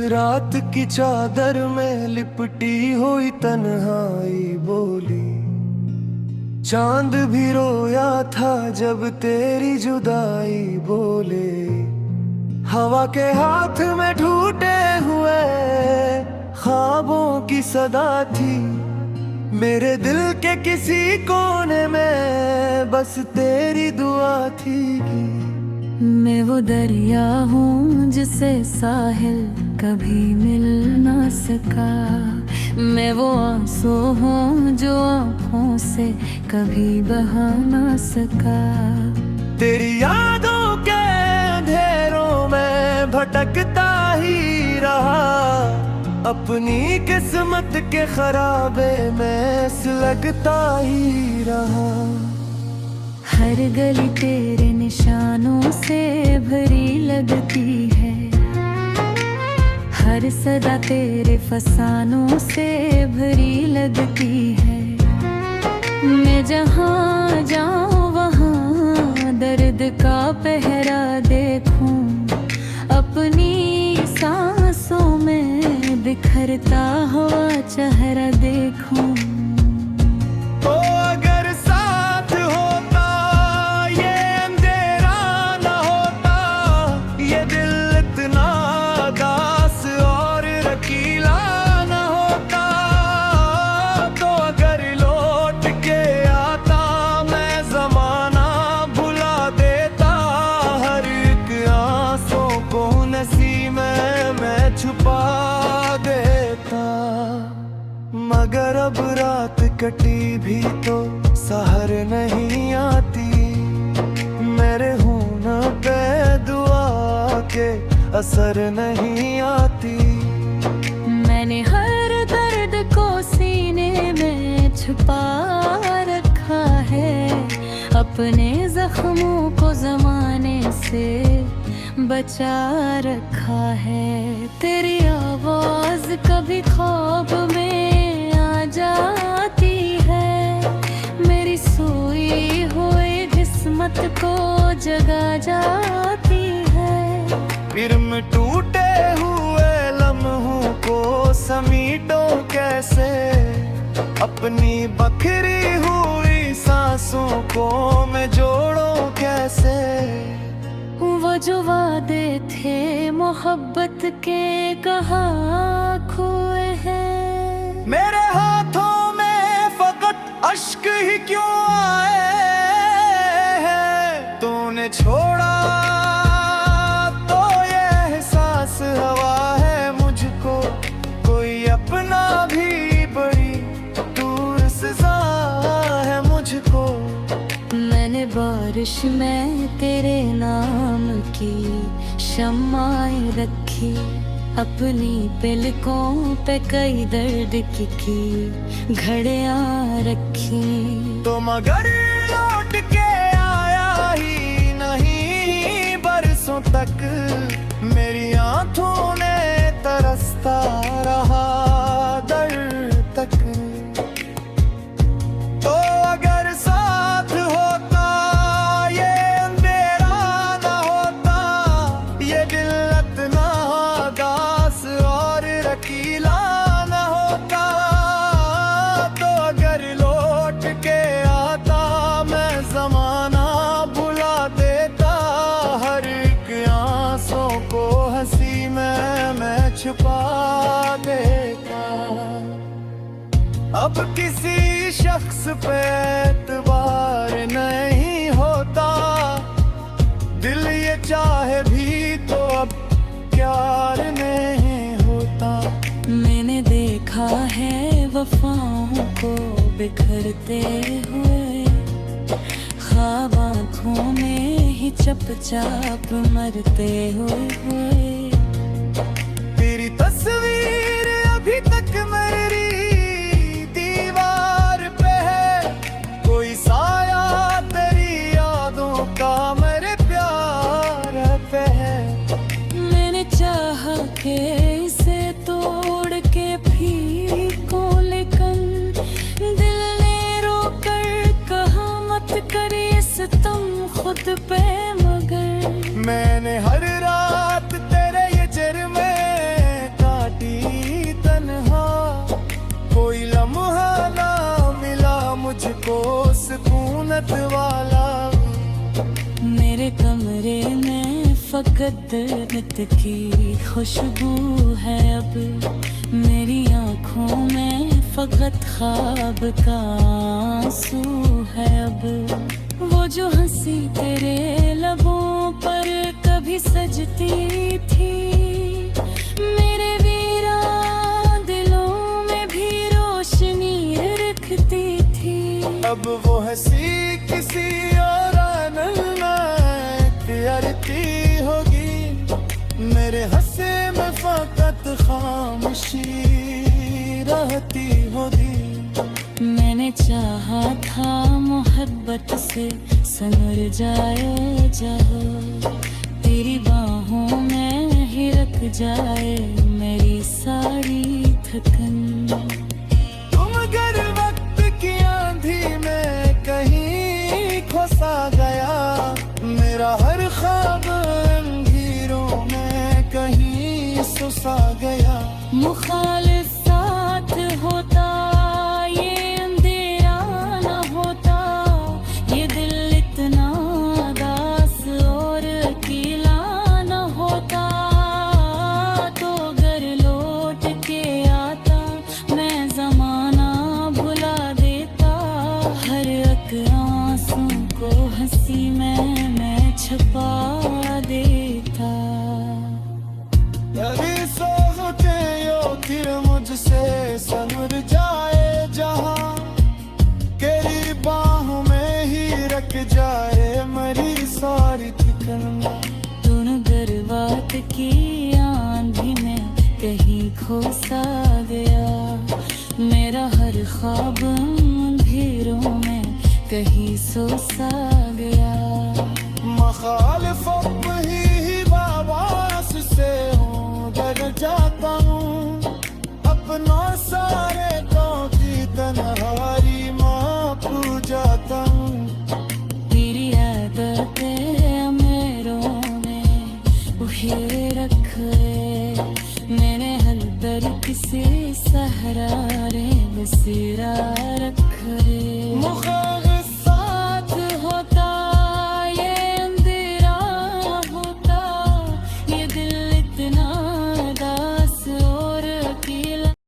रात की चादर में लिपटी हुई तन्हाई बोली, चांद भी रोया था जब तेरी जुदाई बोले। हवा के हाथ में टूटे हुए ख्वाबों की सदा थी, मेरे दिल के किसी कोने में बस तेरी दुआ थी। मैं वो दरिया हूँ जिसे साहिल कभी मिल ना सका, मैं वो आंसू हूँ जो आँखों से कभी बहा ना सका। तेरी यादों के अंधेरों में भटकता ही रहा, अपनी किस्मत के खराबे में सुलगता ही रहा। हर गली तेरे निशानों से भरी लगती है, हर सदा तेरे फसानों से भरी लगती है। मैं जहाँ जाऊँ वहाँ दर्द का पहरा देखूं, अपनी सांसों में बिखरता हुआ चेहरा देखूं। तो अगर साथ होता ये अंधेरा न होता, ये दिल इतना दास और रकीला न होता। तो अगर लौट के आता मैं ज़माना भुला देता, हर एक आंसू को नसीब में मैं छुपा देता। मगर अब रात कटी भी तो सहर नहीं आती, मेरे खून पे दुआ के असर नहीं आती। मैंने हर दर्द को सीने में छुपा रखा है, अपने जख्मों को ज़माने से बचा रखा है। तेरी आवाज़ कभी ख्वाब में आ जाती है, मेरी सोई हुई किस्मत को जगा जाती है। फिर मैं टूटे हुए लम्हों को समीटो कैसे, अपनी बखरी हुई सांसों को मैं जोड़ो कैसे। वो जो वादे थे मोहब्बत के कहाँ खोए हैं, मेरे हाथों में फकत अश्क ही क्यों आए हैं। तूने छोड़ा तो ये एहसास हवा है मुझको, कोई अपना भी बड़ी दूर सजा है मुझको। मैंने बारिश में तेरे नाम की शम्माएं रखी, अपनी पलकों पे कई दर्द की घड़ियां रखी। तो मगर लौट के आया ही नहीं बरसों तक, मेरी आंखों ने तरसता रहा दर तक। तो अगर साथ होता ये अंधेरा न होता, ये दिल इतना दास और रकीला न होता। तो अगर लौट के आता मैं ज़माना भुला देता, हर एक आंसू को हंसी में मैं छुपा देता। अब किसी शख्स पे एतबार नहीं होता, दिल ये चाहे भी तो अब प्यार नहीं होता। मैंने देखा है वफाओं को बिखरते हुए, ख्वाब आँखों में ही चपचाप मरते हुए। तेरी तस्वीर अभी तक मेरी दीवार पे है, कोई साया तेरी यादों का मेरे प्यार पे है। मैंने चाहा कि इसे तोड़ के फीको, लेकिन दिल ने रोकर कहा मत करिए सितम खुद पे। मगर मैंने हर रात तेरे मुकद्दरत की खुशबू है अब मेरी आँखों में, फकत ख्वाब का आंसू है अब। वो जो हंसी तेरे लबों पर कभी सजती थी, मेरे वीरान दिलों में भी रोशनी रखती थी। अब वो हंसी किसी और आनंद में प्यारती होगी, मेरे हंसे में फकत खामोशी रहती होगी। मैंने चाहा था मोहब्बत से संवर जाए जहाँ, तेरी बाहों में ही रख जाए मेरी सारी थकन। तुम अगर वक्त की आंधी में कहीं खोसा गया, मेरा हर ख्वाब अंधेरों में कहीं सुसा गया। मुखालिफ साथ होता ये अंधेरा न होता, ये दिल इतना दास और अकेला न होता। तो घर लौट के आता मैं ज़माना भुला देता, हर एक आंसू को हंसी में मैं छुपा देता। तेरी सोहतें यो फिर मुझसे संवर जाए जहाँ, तेरी बाहों में ही रख जाए मेरी सारी फिक्र। दोनों दरवात की आंधी में कहीं खोसा गया, मेरा हर ख्वाब अंधेरों में कहीं सोसा गया। मखालिफ ही बाबास से हूँ, डर जाता हूँ अपना सारे तो की तन्हारी माँ भूल जाता हूँ। तेरी आदतें मेरों में उहे रखे, मैंने हल दर किसी सहरा रे बसेरा रख रे।